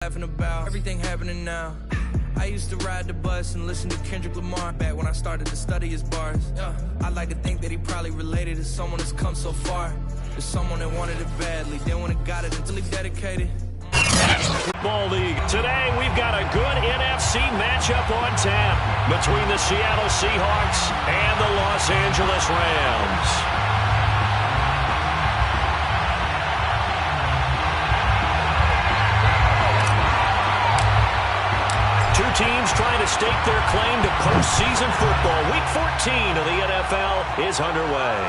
laughing about everything happening now. I used to ride the bus and listen to Kendrick Lamar back when I started to study his bars. I like to think that he probably related to someone that's come so far. To someone that wanted it badly, then when it got it until he dedicated. Football League. Today we've got a good NFC matchup on tap between the Seattle Seahawks and the Los Angeles Rams. Two teams trying to stake their claim to postseason football. Week 14 of the NFL is underway.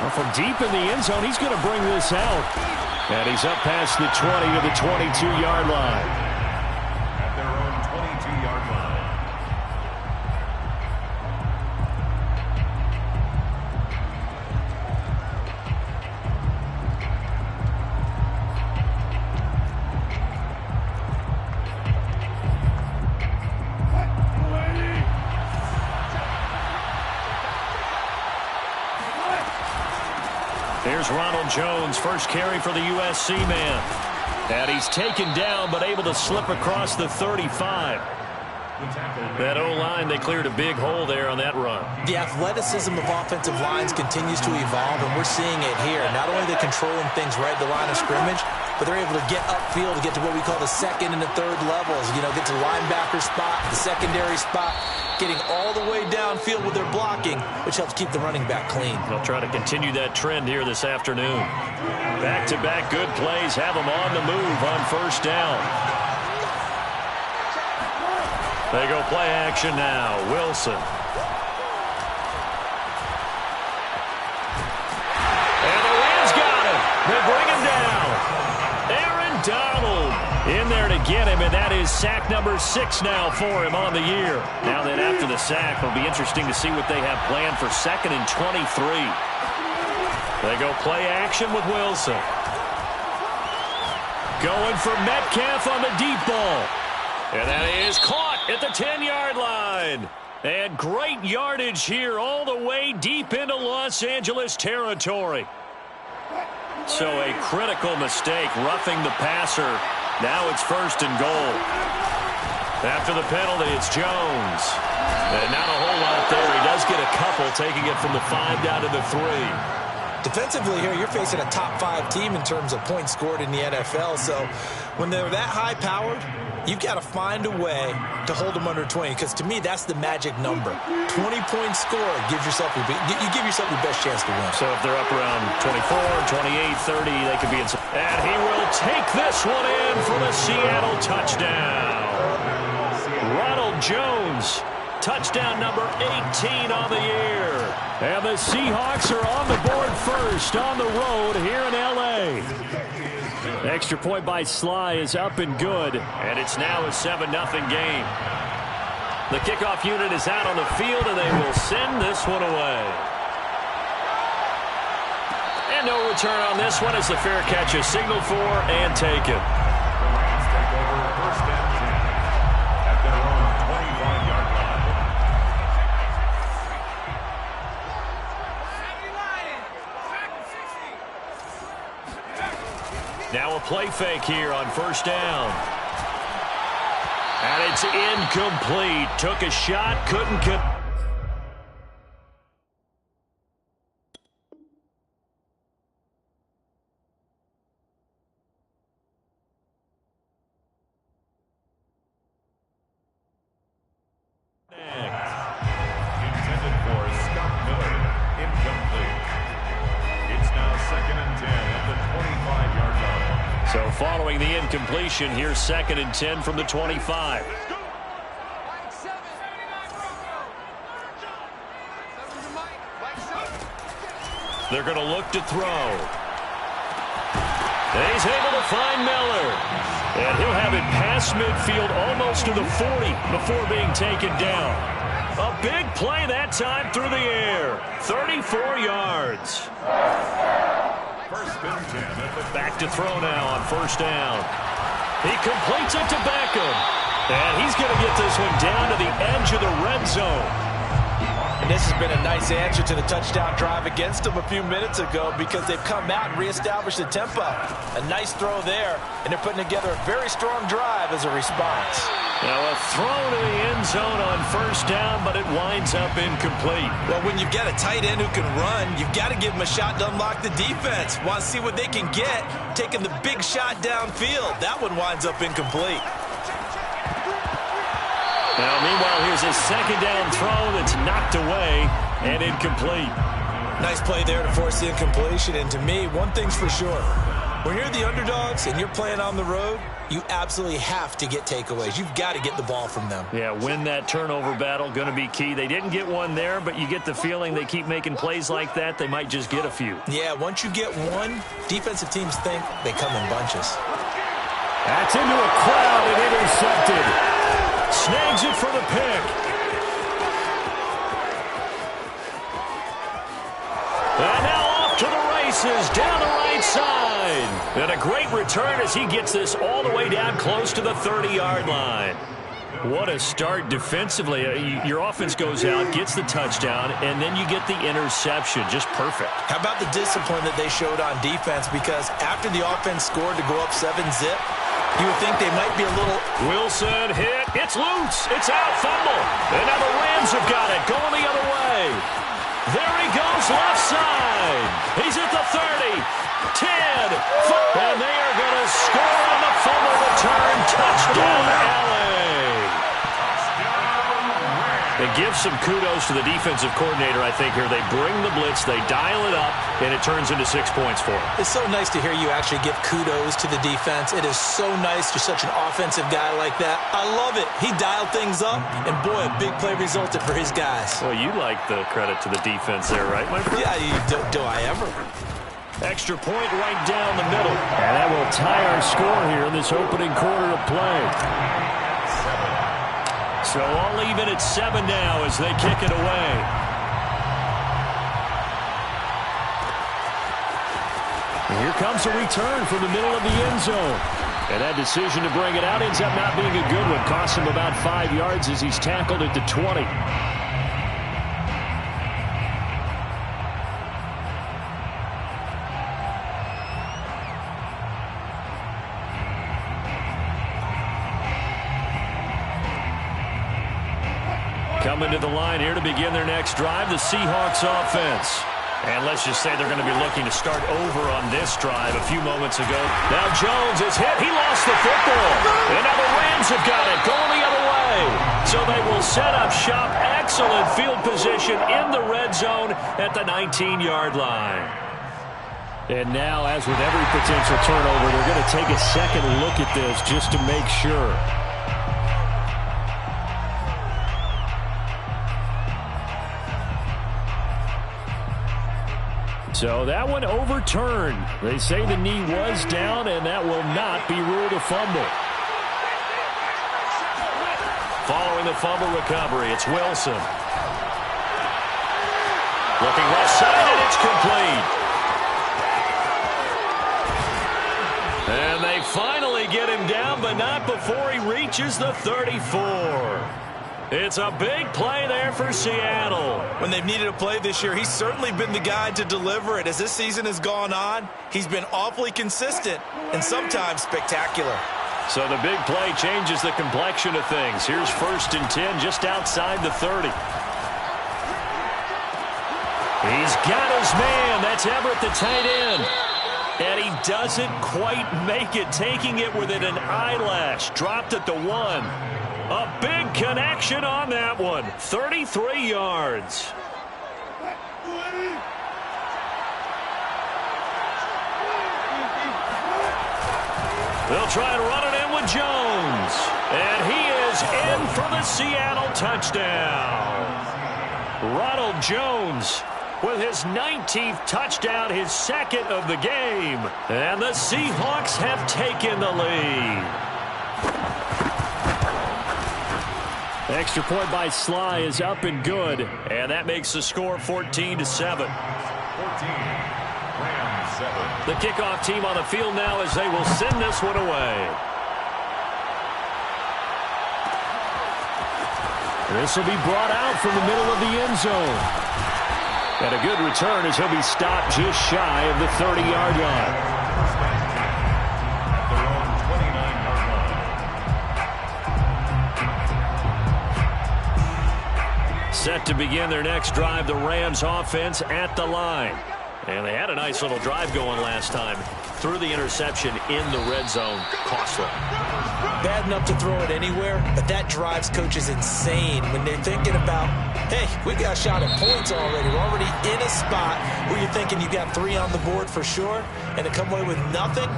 Well, from deep in the end zone, he's going to bring this out. And he's up past the 20 to the 22-yard line. At their own 22-yard line. Here's Ronald Jones, first carry for the USC man. And he's taken down, but able to slip across the 35. That O-line, they cleared a big hole there on that run. The athleticism of offensive lines continues to evolve, and we're seeing it here. Not only are they controlling things right at the line of scrimmage, but they're able to get upfield to get to what we call the second and the third levels. You know, get to the linebacker spot, the secondary spot, getting all the way downfield with their blocking, which helps keep the running back clean. They'll try to continue that trend here this afternoon. Back-to-back good plays have them on the move on first down. They go play action now. Wilson. And the Rams got him. They bring him down. Aaron Donald in there to get him, and that is sack number 6 now for him on the year. Now that after the sack, it'll be interesting to see what they have planned for 2nd and 23. They go play action with Wilson. Going for Metcalf on the deep ball. And that is caught at the 10-yard line. And great yardage here all the way deep into Los Angeles territory. So a critical mistake, roughing the passer. Now it's 1st and goal. After the penalty, it's Jones. And not a whole lot there. He does get a couple, taking it from the 5 down to the 3. Defensively here, you're facing a top 5 team in terms of points scored in the NFL. So when they're that high-powered, you've got to find a way to hold them under 20, because to me, that's the magic number. 20-point score gives yourself you give yourself your best chance to win. So if they're up around 24, 28, 30, they could be in some. And he will take this one in for the Seattle touchdown. Ronald Jones, touchdown number 18 on the year. And the Seahawks are on the board first on the road here in L.A. Extra point by Sly is up and good, and it's now a 7-0 game. The kickoff unit is out on the field, and they will send this one away. And no return on this one as the fair catch is signaled for and taken. The Rams take over 1st and 10 at their own 25-yard line. Now a play fake here on 1st down. And it's incomplete. Took a shot, couldn't connect. Intended for Scott Miller. Incomplete. It's now 2nd and 10 at the 25-yard line. So following the incompletion, here's 2nd and 10 from the 25. They're going to look to throw. And he's able to find Miller. And he'll have it past midfield almost to the 40 before being taken down. A big play that time through the air. 34 yards. 1st and 10 at the Back to throw now on 1st down. He completes it to Beckham. And he's going to get this one down to the edge of the red zone. And this has been a nice answer to the touchdown drive against them a few minutes ago because they've come out and reestablished the tempo. A nice throw there, and they're putting together a very strong drive as a response. Now a throw to the end zone on first down, but it winds up incomplete. Well, when you've got a tight end who can run, you've got to give him a shot to unlock the defense. Want to see what they can get, taking the big shot downfield. That one winds up incomplete. Now, meanwhile, here's a second down throw that's knocked away and incomplete. Nice play there to force the incompletion. And to me, one thing's for sure. When you're the underdogs and you're playing on the road, you absolutely have to get takeaways. You've got to get the ball from them. Yeah, win that turnover battle, going to be key. They didn't get one there, but you get the feeling they keep making plays like that, they might just get a few. Yeah, once you get one, defensive teams think they come in bunches. That's into a crowd and intercepted. Snags it for the pick. And now off to the races down the right side. And a great return as he gets this all the way down close to the 30-yard line. What a start defensively. Your offense goes out, gets the touchdown, and then you get the interception. Just perfect. How about the discipline that they showed on defense? Because after the offense scored to go up 7-zip, you would think they might be a little... Wilson hit. It's loose. It's out. Fumble. And now the Rams have got it. Going the other way. There he goes left side. He's at the 30. 10. And they are going to score on the fumble return. Touchdown, LA. They give some kudos to the defensive coordinator, I think, here. They bring the blitz, they dial it up, and it turns into 6 points for them. It's so nice to hear you actually give kudos to the defense. It is so nice to such an offensive guy like that. I love it. He dialed things up, and boy, a big play resulted for his guys. Well, you like the credit to the defense there, right, my friend? Yeah, do I ever? Extra point right down the middle. And that will tie our score here in this opening quarter of play. So all even at 7 now as they kick it away. And here comes a return from the middle of the end zone. And that decision to bring it out ends up not being a good one. Costs him about 5 yards as he's tackled at the 20. Coming to the line here to begin their next drive, the Seahawks offense. And let's just say they're going to be looking to start over on this drive a few moments ago. Now Jones is hit. He lost the football. And now the Rams have got it going the other way. So they will set up shop. Excellent field position in the red zone at the 19-yard line. And now, as with every potential turnover, they're going to take a second look at this just to make sure. So that one overturned. They say the knee was down, and that will not be ruled a fumble. Following the fumble recovery, it's Wilson. Looking left side, and it's complete. And they finally get him down, but not before he reaches the 34. It's a big play there for Seattle. When they've needed a play this year, he's certainly been the guy to deliver it. As this season has gone on, he's been awfully consistent and sometimes spectacular. So the big play changes the complexion of things. Here's 1st and 10 just outside the 30. He's got his man. That's Everett, the tight end. And he doesn't quite make it, taking it within an eyelash. Dropped at the 1. A big connection on that one. 33 yards. They'll try and run it in with Jones. And he is in for the Seattle touchdown. Ronald Jones with his 19th touchdown, his second of the game. And the Seahawks have taken the lead. Extra point by Sly is up and good. And that makes the score 14-7. 14. Rams 7. The kickoff team on the field now as they will send this one away. This will be brought out from the middle of the end zone. And a good return as he'll be stopped just shy of the 30-yard line. Set to begin their next drive, the Rams offense at the line. And they had a nice little drive going last time. Threw the interception in the red zone. Costly. Bad enough to throw it anywhere, but that drives coaches insane when they're thinking about, hey, we got a shot at points already. We're already in a spot where you're thinking you got 3 on the board for sure, and to come away with nothing,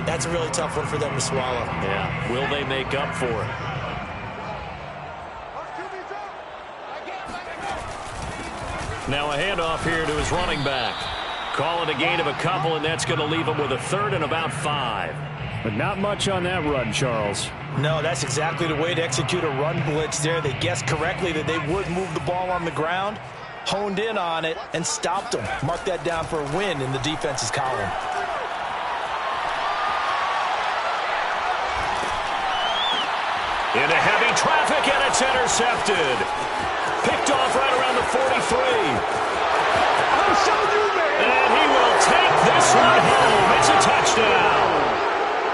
that's a really tough one for them to swallow. Yeah, will they make up for it? Now a handoff here to his running back. Call it a gain of a couple, and that's going to leave him with a 3rd and about 5. But not much on that run, Charles. No, that's exactly the way to execute a run blitz there. They guessed correctly that they would move the ball on the ground, honed in on it, and stopped them. Mark that down for a win in the defense's column. Into heavy traffic, and it's intercepted. Picked off right around the 43. And he will take this one home. It's a touchdown.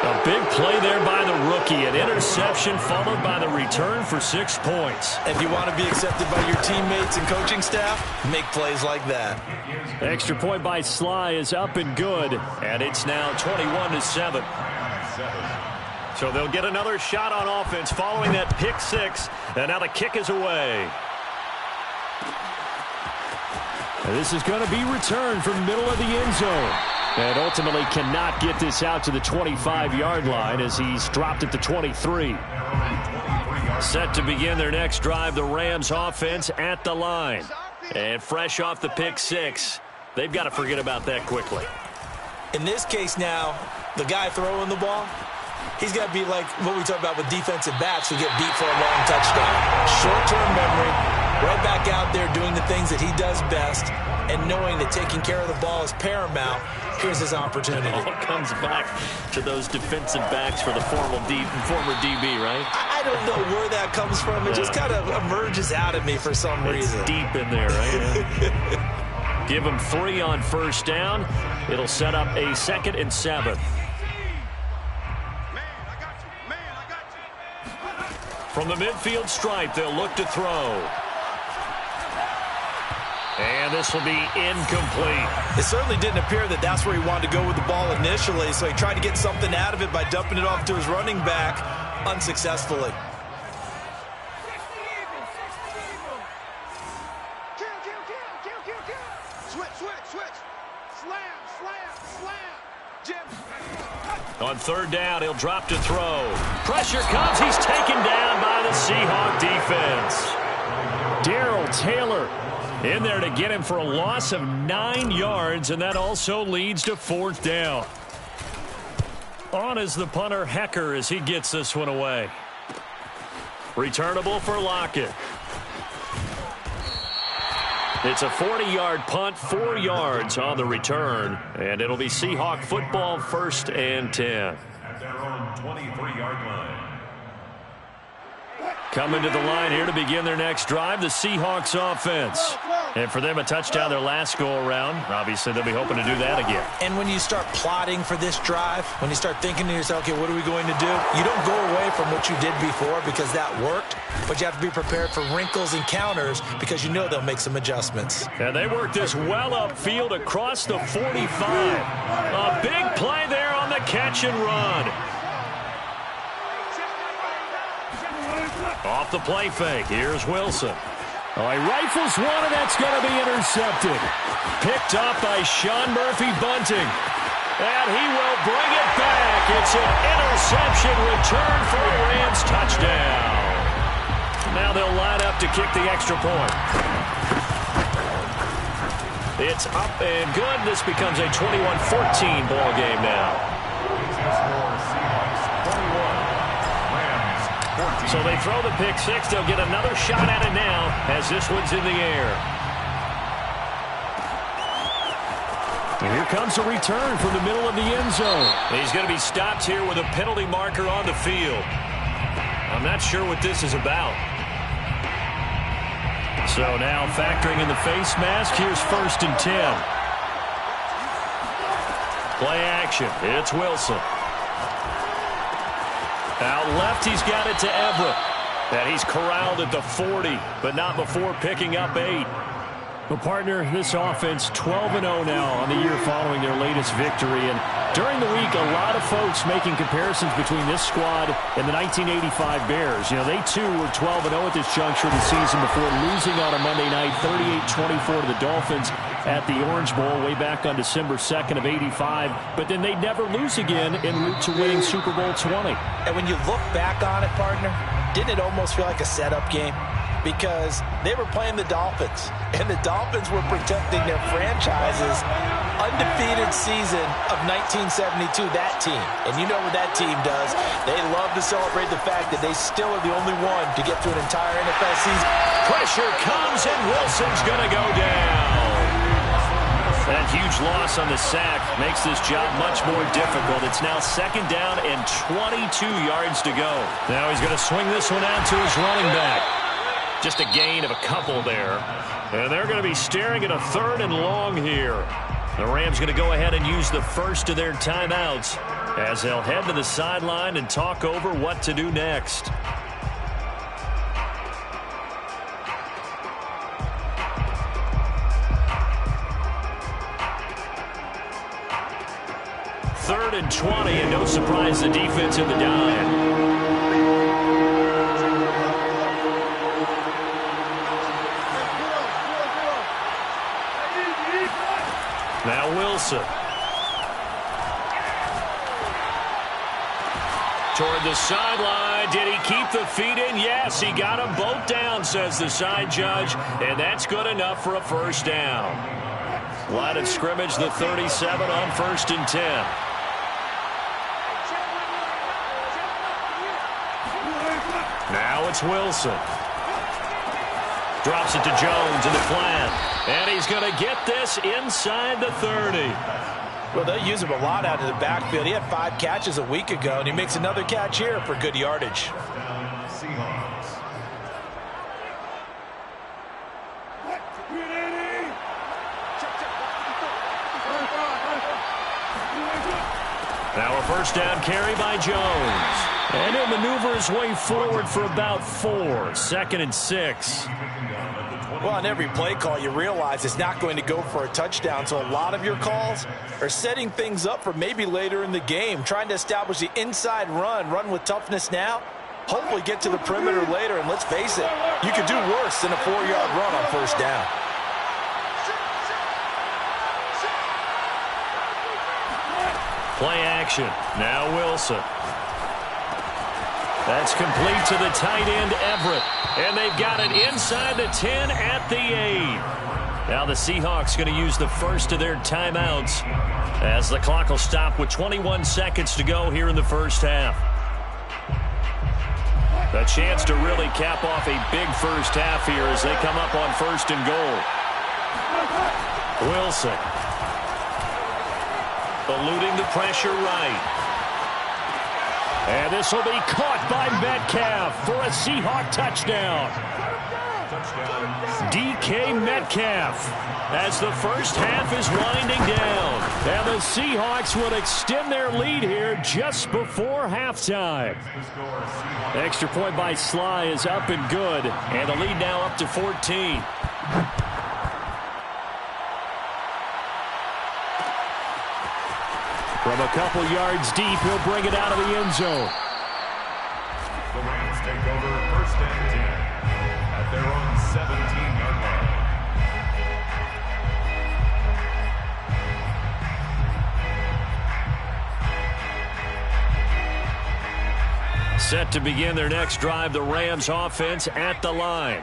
A big play there by the rookie. An interception followed by the return for 6 points. If you want to be accepted by your teammates and coaching staff, make plays like that. Extra point by Sly is up and good. And it's now 21-7. So they'll get another shot on offense following that pick 6. And now the kick is away. And this is going to be returned from the middle of the end zone. And ultimately cannot get this out to the 25-yard line as he's dropped at the 23. Set to begin their next drive, the Rams offense at the line. And fresh off the pick 6, they've got to forget about that quickly. In this case now, the guy throwing the ball, he's got to be like what we talk about with defensive backs who get beat for a long touchdown. Short-term memory, right back out there doing the things that he does best, and knowing that taking care of the ball is paramount. Here's his opportunity. It all comes back to those defensive backs for the former DB, right? I don't know where that comes from. It just kind of emerges out of me for some reason. It's deep in there, right? Yeah. Give him 3 on first down. It'll set up a 2nd and 7. From the midfield stripe, they'll look to throw. And this will be incomplete. It certainly didn't appear that that's where he wanted to go with the ball initially, so he tried to get something out of it by dumping it off to his running back unsuccessfully. On 3rd down, he'll drop to throw. Pressure comes. He's taken down by the Seahawk defense. Darrell Taylor in there to get him for a loss of 9 yards, and that also leads to 4th down. On is the punter, Hecker, as he gets this one away. Returnable for Lockett. It's a 40-yard punt, 4 yards on the return, and it'll be Seahawk football, 1st and 10. At their own 23-yard line. Coming to the line here to begin their next drive, the Seahawks offense. And for them, a touchdown their last go-around. Obviously, they'll be hoping to do that again. And when you start plotting for this drive, when you start thinking to yourself, okay, what are we going to do? You don't go away from what you did before because that worked, but you have to be prepared for wrinkles and counters because you know they'll make some adjustments. And they work this well upfield across the 45. A big play there on the catch and run. Off the play fake, here's Wilson. Oh, he rifles one, and that's going to be intercepted. Picked up by Sean Murphy-Bunting. And he will bring it back. It's an interception return for a Rams touchdown. Now they'll line up to kick the extra point. It's up and good. This becomes a 21-14 ball game now. So they throw the pick 6. They'll get another shot at it now as this one's in the air. And here comes a return from the middle of the end zone. And he's going to be stopped here with a penalty marker on the field. I'm not sure what this is about. So now factoring in the face mask, here's 1st and 10. Play action. It's Wilson. Out left, he's got it to Everett. And he's corralled at the 40, but not before picking up 8. Well, partner, this offense 12-0 now on the year following their latest victory. And during the week, a lot of folks making comparisons between this squad and the 1985 Bears. You know, they too were 12-0 at this juncture of the season before losing on a Monday night 38-24 to the Dolphins at the Orange Bowl way back on December 2nd of '85. But then they'd never lose again en route to winning Super Bowl 20. And when you look back on it, partner, didn't it almost feel like a setup game? Because they were playing the Dolphins, and the Dolphins were protecting their franchise's undefeated season of 1972, that team. And you know what that team does. They love to celebrate the fact that they still are the only one to get to an entire NFL season. Pressure comes, and Wilson's going to go down. That huge loss on the sack makes this job much more difficult. It's now 2nd down and 22 yards to go. Now he's going to swing this one out to his running back. Just a gain of a couple there. And they're going to be staring at a 3rd and long here. The Rams going to go ahead and use the first of their timeouts as they'll head to the sideline and talk over what to do next. Third and 20, and no surprise the defense in the dive. Now Wilson. Toward the sideline. Did he keep the feet in? Yes, he got them both down, says the side judge. And that's good enough for a 1st down. Line of scrimmage, the 37 on 1st and 10. Now it's Wilson. Drops it to Jones in the flat. And he's going to get this inside the 30. Well, they'll use him a lot out of the backfield. He had 5 catches a week ago, and he makes another catch here for good yardage. Now a 1st down carry by Jones. And he'll maneuver his way forward for about 4. 2nd and 6. Well, on every play call, you realize it's not going to go for a touchdown, so a lot of your calls are setting things up for maybe later in the game, trying to establish the inside run with toughness now, hopefully get to the perimeter later, and let's face it, you could do worse than a 4-yard run on 1st down. Play action. Now Wilson. That's complete to the tight end, Everett. And they've got it inside the 10 at the 8. Now the Seahawks going to use the first of their timeouts as the clock will stop with 21 seconds to go here in the 1st half. A chance to really cap off a big 1st half here as they come up on 1st and goal. Wilson. Eluding the pressure right. And this will be caught by Metcalf for a Seahawk touchdown. DK Metcalf as the 1st half is winding down. And the Seahawks would extend their lead here just before halftime. Extra point by Sly is up and good. And the lead now up to 14. From a couple yards deep, he'll bring it out of the end zone. The Rams take over 1st and 10 at their own 17-yard line. Set to begin their next drive, the Rams offense at the line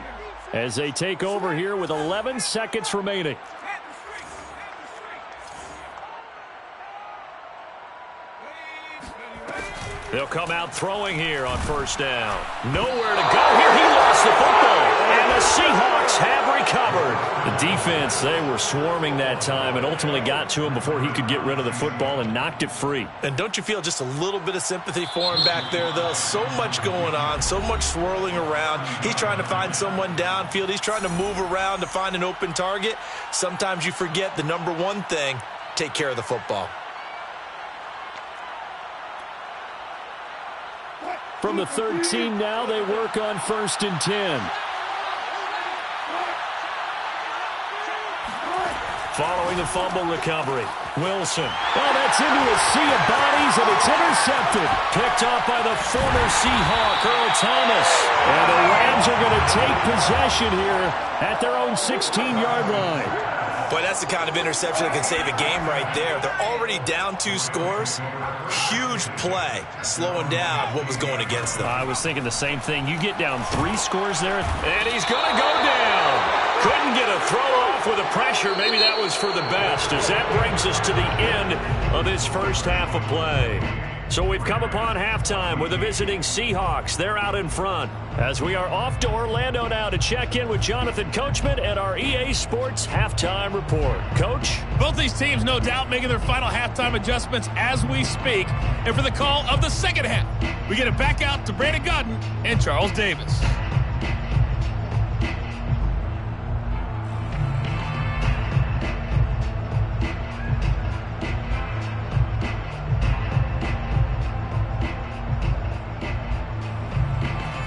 as they take over here with 11 seconds remaining. They'll come out throwing here on 1st down. Nowhere to go here. He lost the football. And the the Seahawks have recovered. The defense, they were swarming that time and ultimately got to him before he could get rid of the football and knocked it free. And don't you feel just a little bit of sympathy for him back there, though? So much going on, so much swirling around. He's trying to find someone downfield. He's trying to move around to find an open target. Sometimes you forget the number one thing, take care of the football. From the 13 now, they work on 1st and 10. Following the fumble recovery, Wilson. Oh, that's into a sea of bodies, and it's intercepted. Picked off by the former Seahawk, Earl Thomas. And the Rams are going to take possession here at their own 16-yard line. Boy, that's the kind of interception that can save a game right there. They're already down 2 scores. Huge play, slowing down what was going against them. I was thinking the same thing. You get down 3 scores there, and he's going to go down. Couldn't get a throw off with the pressure. Maybe that was for the best, as that brings us to the end of this first half of play. So we've come upon halftime with the visiting Seahawks. They're out in front as we are off to Orlando now to check in with Jonathan Coachman at our EA Sports Halftime Report. Coach? Both these teams, no doubt, making their final halftime adjustments as we speak. And for the call of the second half, we get it back out to Brandon Godden and Charles Davis.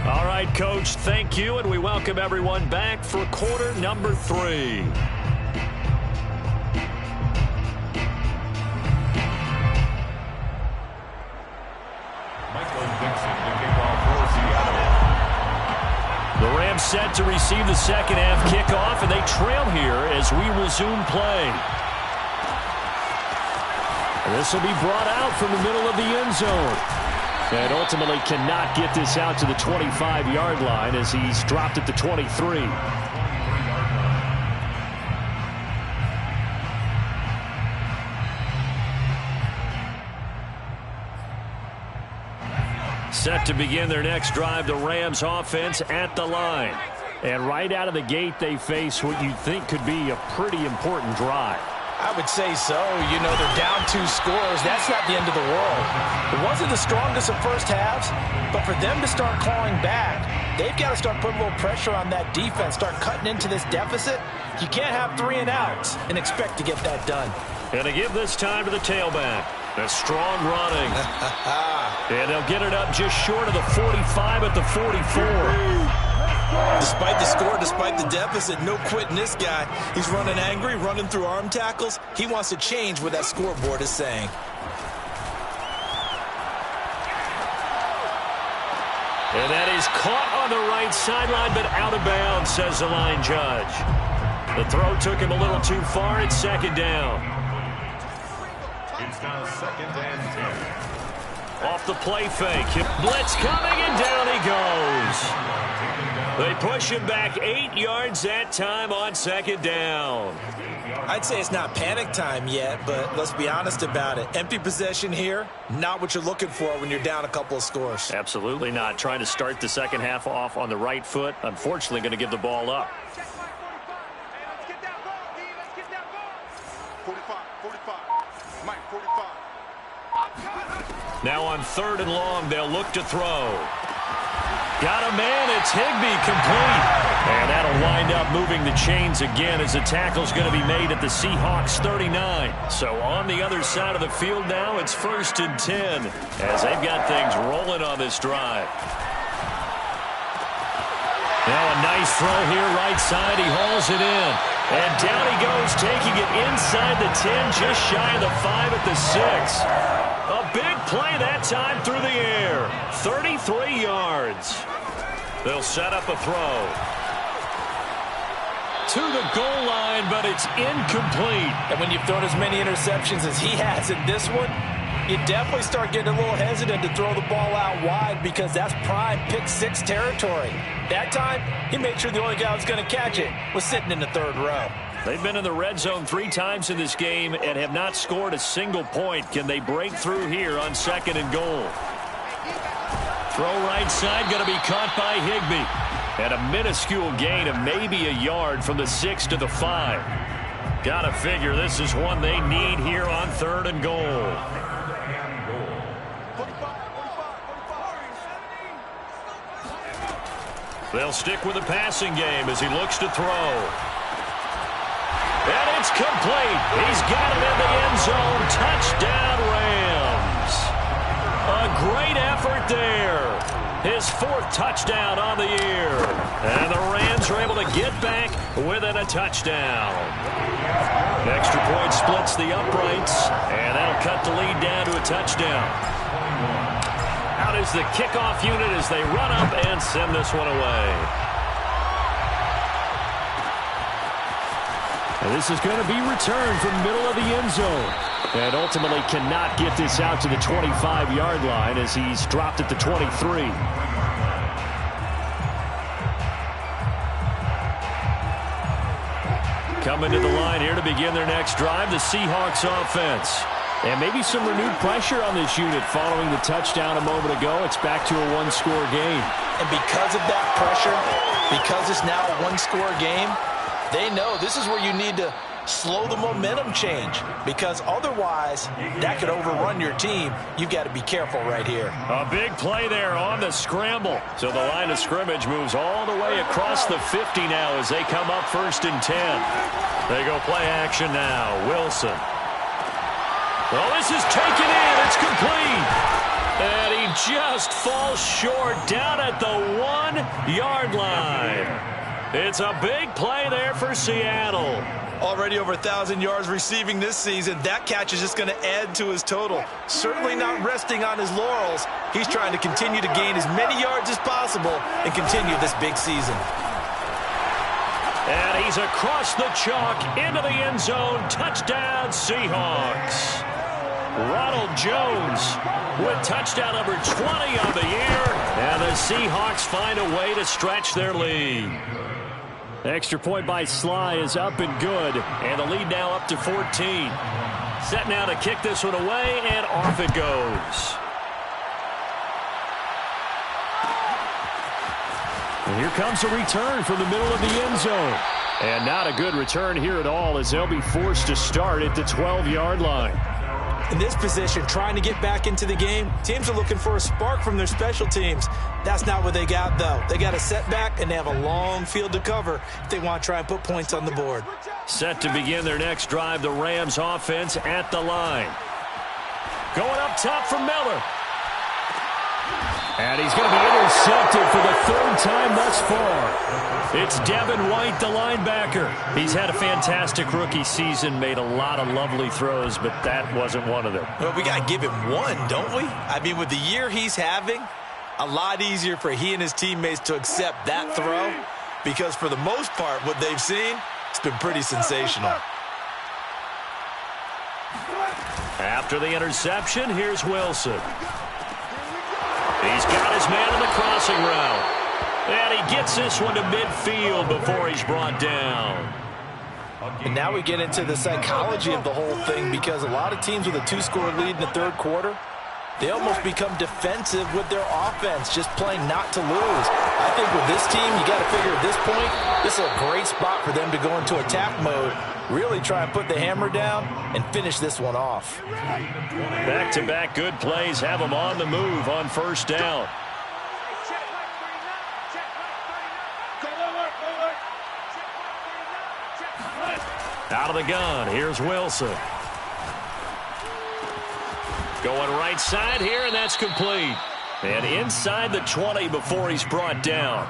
All right, Coach, thank you, and we welcome everyone back for quarter number 3. The Rams set to receive the second half kickoff, and they trail here as we resume play. This will be brought out from the middle of the end zone. And ultimately cannot get this out to the 25-yard line as he's dropped at the 23. Set to begin their next drive, the Rams offense at the line. And right out of the gate, they face what you'd think could be a pretty important drive. I would say so. You know, they're down 2 scores. That's not the end of the world. It wasn't the strongest of first halves, but for them to start clawing back, they've got to start putting a little pressure on that defense, start cutting into this deficit. You can't have 3 and outs and expect to get that done. And to give this time to the tailback. A strong running. And they'll get it up just short of the 45 at the 44. Despite the score, despite the deficit, no quitting this guy. He's running angry, running through arm tackles. He wants to change what that scoreboard is saying. And that is caught on the right sideline, but out of bounds, says the line judge. The throw took him a little too far. It's second down. It's now 2nd and 10. Off the play fake. Blitz coming, and down he goes. They push him back 8 yards that time on second down. I'd say it's not panic time yet, but let's be honest about it. Empty possession here, not what you're looking for when you're down a couple of scores. Absolutely not. Trying to start the second half off on the right foot. Unfortunately, going to give the ball up. 45. Mike, 45. Now on 3rd and long, they'll look to throw. Got a man, it's Higbee, complete. And that'll wind up moving the chains again as the tackle's going to be made at the Seahawks 39. So on the other side of the field now, it's 1st and 10 as they've got things rolling on this drive. Now a nice throw here right side. He hauls it in. And down he goes, taking it inside the 10, just shy of the 5 at the 6. A big play that time through the air. 33 yards. They'll set up a throw. To the goal line, but it's incomplete. And when you've thrown as many interceptions as he has in this one, you definitely start getting a little hesitant to throw the ball out wide because that's prime pick 6 territory. That time, he made sure the only guy who was going to catch it was sitting in the 3rd row. They've been in the red zone 3 times in this game and have not scored a single point. Can they break through here on 2nd and goal? Throw right side, going to be caught by Higbee. And a minuscule gain of maybe a yard from the 6 to the 5. Gotta figure this is one they need here on 3rd and goal. They'll stick with the passing game as he looks to throw. And it's complete. He's got it in the end zone. Touchdown, Rams. A great effort there. His 4th touchdown on the year. And the Rams are able to get back within a touchdown. Extra point splits the uprights, and that'll cut the lead down to a touchdown. Out is the kickoff unit as they run up and send this one away. And this is going to be returned from the middle of the end zone. And ultimately cannot get this out to the 25-yard line as he's dropped at the 23. Coming to the line here to begin their next drive, the Seahawks offense. And maybe some renewed pressure on this unit following the touchdown a moment ago. It's back to a one-score game. And because of that pressure, because it's now a one-score game, they know this is where you need to slow the momentum change, because otherwise that could overrun your team. You've got to be careful right here. A big play there on the scramble. So the line of scrimmage moves all the way across the 50 now as they come up 1st and 10. They go play action now. Wilson. Well, this is taken in. It's complete. And he just falls short down at the 1-yard line. It's a big play there for Seattle. Already over 1,000 yards receiving this season. That catch is just going to add to his total. Certainly not resting on his laurels. He's trying to continue to gain as many yards as possible and continue this big season. And he's across the chalk into the end zone. Touchdown, Seahawks. Ronald Jones with touchdown number 20 on the year. And the Seahawks find a way to stretch their lead. Extra point by Sly is up and good. And the lead now up to 14. Set now to kick this one away, and off it goes. And here comes a return from the middle of the end zone. And not a good return here at all, as they'll be forced to start at the 12-yard line. In this position, trying to get back into the game, teams are looking for a spark from their special teams. That's not what they got, though. They got a setback, and they have a long field to cover if they want to try and put points on the board. Set to begin their next drive, the Rams offense at the line. Going up top for Miller. And he's going to be intercepted for the 3rd time thus far. It's Devin White, the linebacker. He's had a fantastic rookie season, made a lot of lovely throws, but that wasn't one of them. Well, we got to give him one, don't we? I mean, with the year he's having, a lot easier for he and his teammates to accept that throw, because for the most part, what they've seen, it's been pretty sensational. After the interception, here's Wilson. He's got his man on the crossing route. And he gets this one to midfield before he's brought down. And now we get into the psychology of the whole thing, because a lot of teams with a 2-score lead in the 3rd quarter, they almost become defensive with their offense, just playing not to lose. I think with this team, you got to figure at this point, this is a great spot for them to go into attack mode, really try and put the hammer down and finish this one off. Back-to-back good plays have them on the move on 1st down. Out of the gun, here's Wilson. Going right side here, and that's complete. And inside the 20 before he's brought down.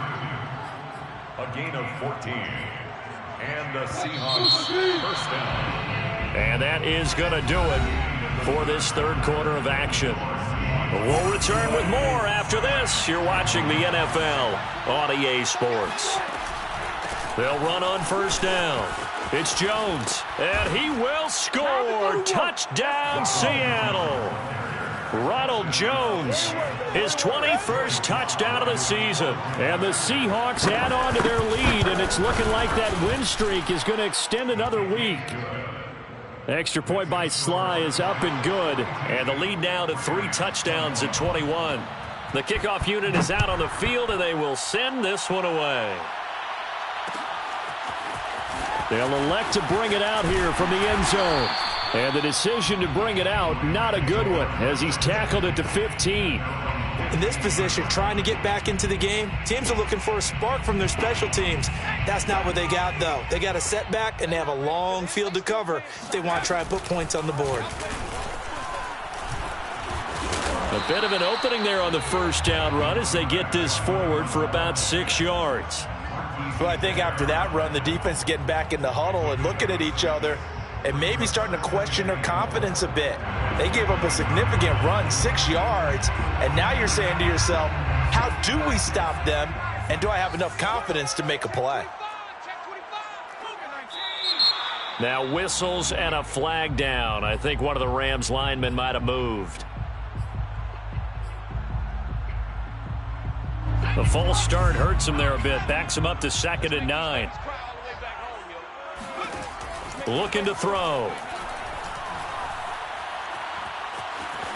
A gain of 14. And the Seahawks 1st down. And that is going to do it for this 3rd quarter of action. We'll return with more after this. You're watching the NFL on EA Sports. They'll run on 1st down. It's Jones, and he will score. Touchdown, Seattle. Ronald Jones, his 21st touchdown of the season. And the Seahawks add on to their lead, and it's looking like that win streak is going to extend another week. Extra point by Sly is up and good, and the lead now to 3 touchdowns at 21. The kickoff unit is out on the field, and they will send this one away. They'll elect to bring it out here from the end zone. And the decision to bring it out, not a good one, as he's tackled at the 15. In this position, trying to get back into the game, teams are looking for a spark from their special teams. That's not what they got, though. They got a setback, and they have a long field to cover if they want to try and put points on the board. A bit of an opening there on the first down run as they get this forward for about 6 yards. Well, I think after that run, the defense is getting back in the huddle and looking at each other and maybe starting to question their confidence a bit. They gave up a significant run, 6 yards, and now you're saying to yourself, how do we stop them, and do I have enough confidence to make a play? Now whistles and a flag down. I think one of the Rams linemen might have moved. The false start hurts him there a bit. Backs him up to 2nd and 9. Looking to throw.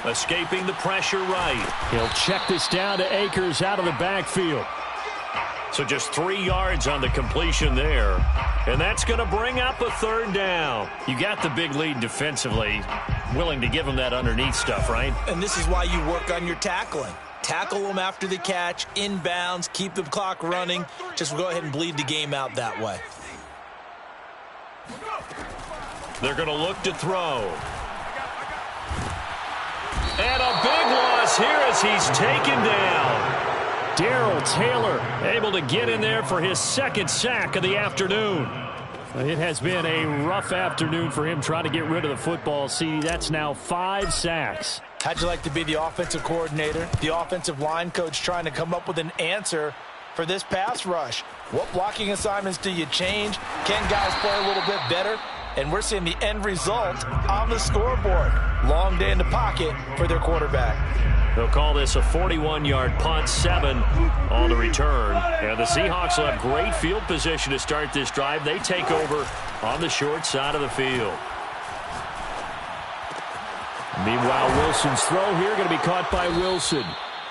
Escaping the pressure right. He'll check this down to Akers out of the backfield. So just 3 yards on the completion there. And that's going to bring up a 3rd down. You got the big lead defensively. Willing to give him that underneath stuff, right? And this is why you work on your tackling. Tackle them after the catch, inbounds, keep the clock running. Just go ahead and bleed the game out that way. They're going to look to throw. And a big loss here as he's taken down. Darrell Taylor able to get in there for his 2nd sack of the afternoon. It has been a rough afternoon for him trying to get rid of the football. See, that's now 5 sacks. How'd you like to be the offensive coordinator, the offensive line coach trying to come up with an answer for this pass rush? What blocking assignments do you change? Can guys play a little bit better? And we're seeing the end result on the scoreboard. Long day in the pocket for their quarterback. They'll call this a 41-yard punt, 7 on the return. And the Seahawks will have great field position to start this drive. They take over on the short side of the field. Meanwhile, Wilson's throw here going to be caught by Wilson.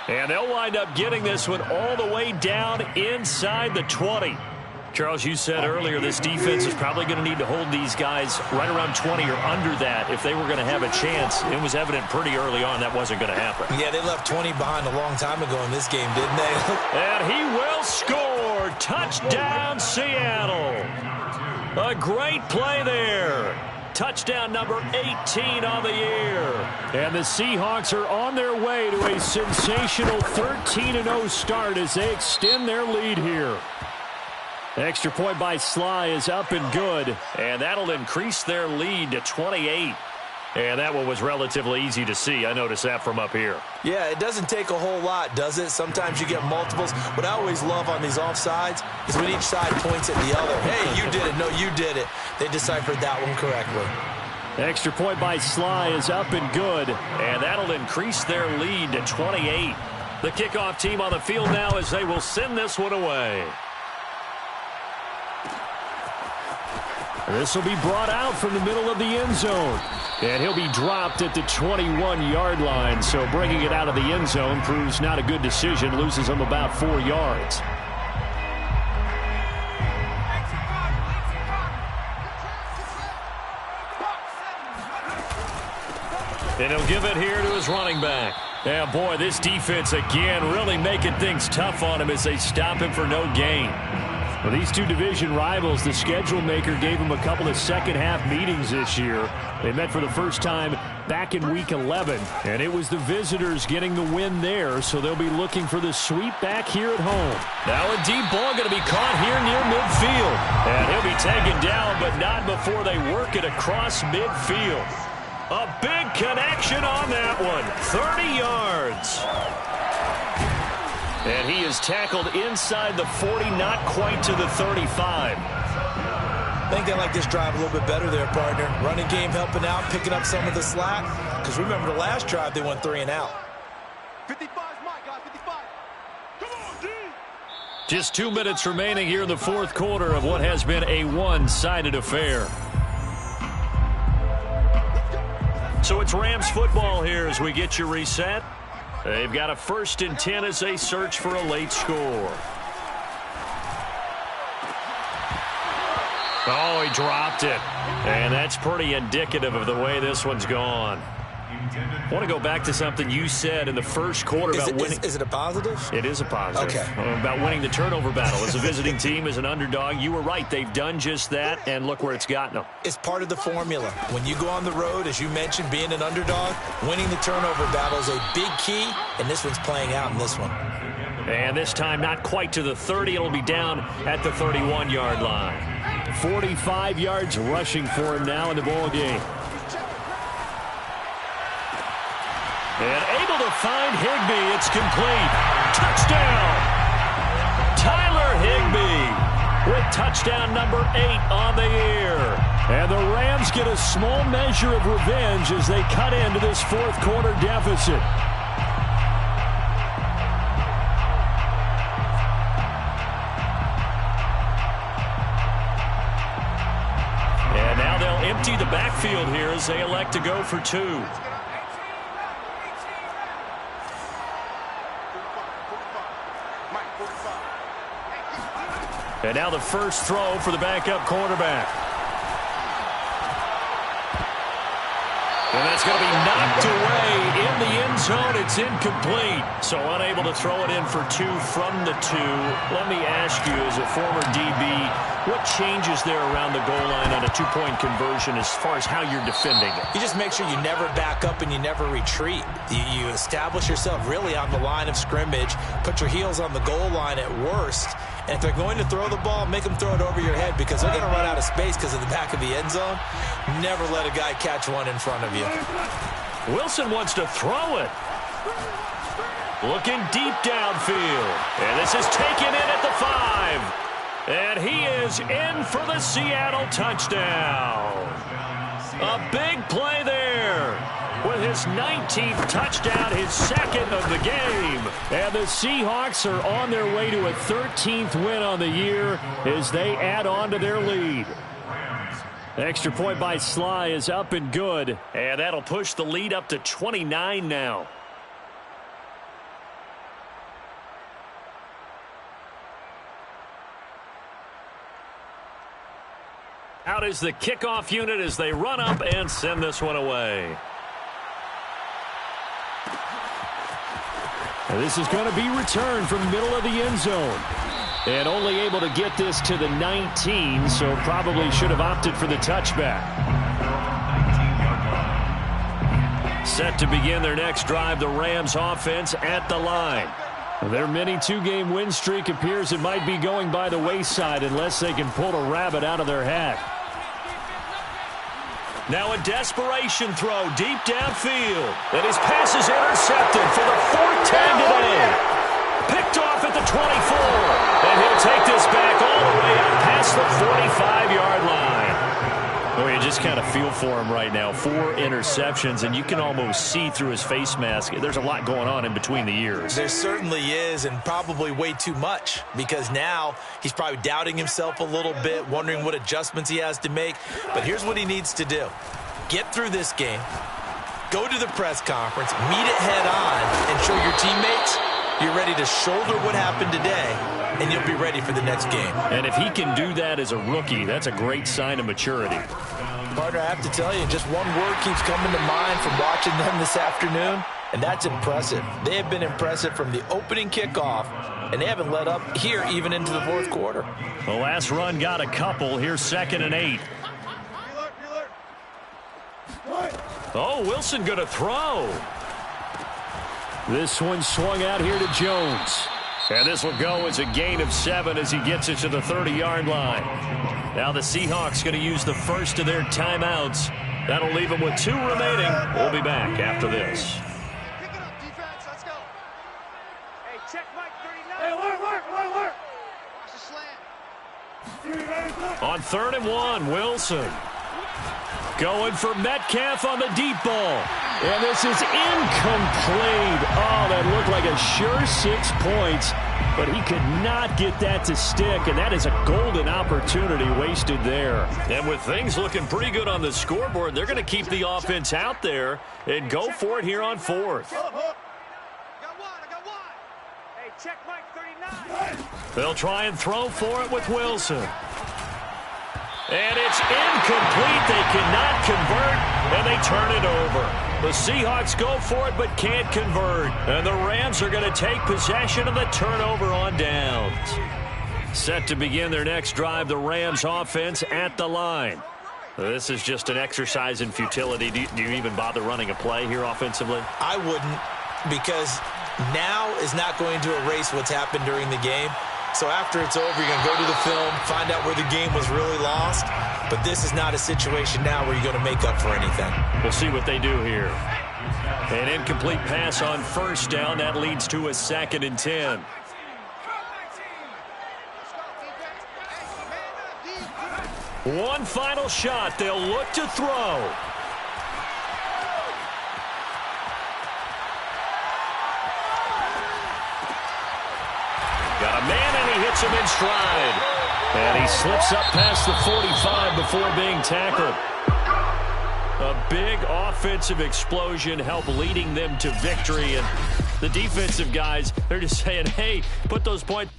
And they'll wind up getting this one all the way down inside the 20. Charles, you said earlier this defense is probably going to need to hold these guys right around 20 or under that if they were going to have a chance. It was evident pretty early on that wasn't going to happen. Yeah, they left 20 behind a long time ago in this game, didn't they? And he will score. Touchdown, Seattle. A great play there. Touchdown number 18 on the year. And the Seahawks are on their way to a sensational 13-0 start as they extend their lead here. Extra point by Sly is up and good. And that'll increase their lead to 28. And that one was relatively easy to see. I noticed that from up here. Yeah, it doesn't take a whole lot, does it? Sometimes you get multiples. What I always love on these offsides is when each side points at the other. Hey, you did it. No, you did it. They deciphered that one correctly. Extra point by Sly is up and good. And that'll increase their lead to 28. The kickoff team on the field now as they will send this one away. This will be brought out from the middle of the end zone. And he'll be dropped at the 21-yard line. So bringing it out of the end zone proves not a good decision. Loses him about 4 yards. And he'll give it here to his running back. Yeah, boy, this defense again really making things tough on him as they stop him for no gain. Well, these two division rivals, the schedule maker gave them a couple of second-half meetings this year. They met for the first time back in Week 11, and it was the visitors getting the win there, so they'll be looking for the sweep back here at home. Now a deep ball going to be caught here near midfield. And he'll be taken down, but not before they work it across midfield. A big connection on that one. 30 yards. And he is tackled inside the 40, not quite to the 35. I think they like this drive a little bit better there, partner. Running game helping out, picking up some of the slack. Because remember the last drive, they went 3 and out. 55's mine, guys, 55. Come on, D. Just 2 minutes remaining here in the fourth quarter of what has been a one-sided affair. So it's Rams football here as we get you reset. They've got a 1st and 10 as they search for a late score. Oh, he dropped it. And that's pretty indicative of the way this one's gone. I want to go back to something you said in the first quarter about winning. Is it a positive? It is a positive. Okay. About winning the turnover battle. As a visiting team, as an underdog, you were right. They've done just that, and look where it's gotten them. It's part of the formula. When you go on the road, as you mentioned, being an underdog, winning the turnover battle is a big key, and this one's playing out in this one. And this time, not quite to the 30. It'll be down at the 31-yard line. 45 yards rushing for him now in the ball game. And able to find Higbee. It's complete. Touchdown! Tyler Higbee with touchdown number 8 on the year. And the Rams get a small measure of revenge as they cut into this 4th quarter deficit. And now they'll empty the backfield here as they elect to go for 2. And now the first throw for the backup quarterback. And that's going to be knocked away in the end zone. It's incomplete. So unable to throw it in for 2 from the 2. Let me ask you, as a former DB, what changes there around the goal line on a 2-point conversion as far as how you're defending it? You just make sure you never back up and you never retreat. You establish yourself really on the line of scrimmage, put your heels on the goal line at worst, and if they're going to throw the ball, make them throw it over your head because they're going to run out of space because of the back of the end zone. Never let a guy catch one in front of you. Wilson wants to throw it. Looking deep downfield. And this is taken in at the 5. And he is in for the Seattle touchdown. A big play there with his 19th touchdown, his 2nd of the game. And the Seahawks are on their way to a 13th win on the year as they add on to their lead. Extra point by Sly is up and good. And that'll push the lead up to 29 now. Out is the kickoff unit as they run up and send this one away. And this is going to be returned from the middle of the end zone. And only able to get this to the 19, so probably should have opted for the touchback. Set to begin their next drive, the Rams offense at the line. Their mini 2-game win streak appears it might be going by the wayside unless they can pull a rabbit out of their hat. Now a desperation throw deep downfield. And his pass is intercepted for the 4th time today. Picked off at the 24. And he'll take this back all the way up past the 45-yard line. Oh, you just kind of feel for him right now. 4 interceptions, and you can almost see through his face mask. There's a lot going on in between the years. There certainly is, and probably way too much, because now he's probably doubting himself a little bit, wondering what adjustments he has to make. But here's what he needs to do. Get through this game, go to the press conference, meet it head on, and show your teammates you're ready to shoulder what happened today, and you'll be ready for the next game. And if he can do that as a rookie, that's a great sign of maturity. Partner, I have to tell you, just one word keeps coming to mind from watching them this afternoon, and that's impressive. They have been impressive from the opening kickoff, and they haven't let up here even into the 4th quarter. The last run got a couple. Here's 2nd and 8. Oh, Wilson going to throw. This one swung out here to Jones. And this will go as a gain of 7 as he gets it to the 30-yard line. Now the Seahawks going to use the first of their timeouts. That'll leave them with 2 remaining. We'll be back after this. Pick it up, defense. Let's go. Hey, check Mike 39. Hey, work. Watch the slant. On 3rd and 1, Wilson. Going for Metcalf on the deep ball. And this is incomplete. Oh, that looked like a sure 6 points. But he could not get that to stick, and that is a golden opportunity wasted there. And with things looking pretty good on the scoreboard, they're going to keep the offense out there and go for it here on 4th. check Mike 39. They'll try and throw for it with Wilson. And it's incomplete. They cannot convert, and they turn it over. The Seahawks go for it but can't convert. And the Rams are going to take possession of the turnover on downs. Set to begin their next drive, the Rams offense at the line. This is just an exercise in futility. Do you even bother running a play here offensively? I wouldn't, because now is not going to erase what's happened during the game. So after it's over, you're going to go to the film, find out where the game was really lost. But this is not a situation now where you're going to make up for anything. We'll see what they do here. An incomplete pass on first down. That leads to a 2nd and 10. One final shot. They'll look to throw. Got a man, and he hits him in stride. And he slips up past the 45 before being tackled. A big offensive explosion helped leading them to victory. And the defensive guys, they're just saying, hey, put those points.